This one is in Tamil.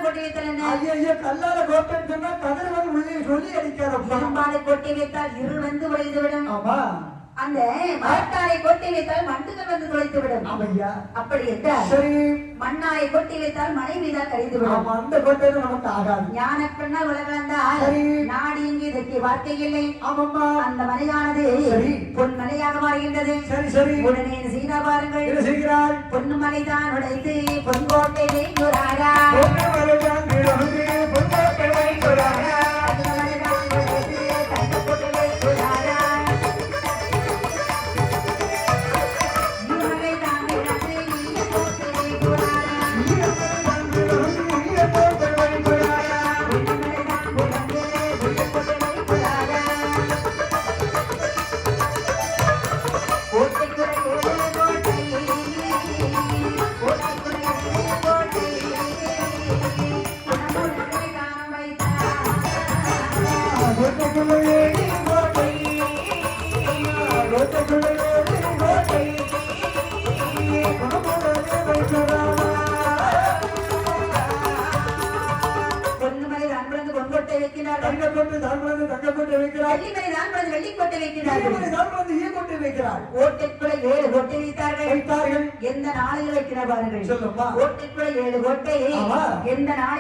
கொட்டி வைத்தால் என்ன? ஐயோ கல்லால கோட்டைன்னு சொன்னா கதிரவன் உள்ளே சொல்லி அடிக்கிறார். இரும்பாலை கொட்டி வைத்தால் இருள் வந்து உடைந்து விடும். ஆமா. அந்த மரத்தாரை கொட்டி வைத்தால் மண்டுகள் வந்து துளைத்து விடும். அப்படி என்றால் சரி, மண்ணாரை கொட்டி வைத்தால் மழை மீதால் கழிந்து விடும். அந்த கொட்டை நமக்கு ஆகாது. ஞான பெண்ணால் உலகளந்தால் நாடி இங்கு இதற்கு வார்த்தை இல்லை. ஆமாம்மா. அந்த மலையானது பொன் மலையாக மாறுகின்றது. சரி சரி, உடனே சீனா பாருங்கள். என்ன செய்கிறார்? பொன்னு மலைதான் உடைத்து பொன்கோட்டை வைக்கிறாரா. எந்த நாளையில் வைக்கிறார்கள்? ஓட்டைக்குள்ள 7 கோட்டை எந்த நாளை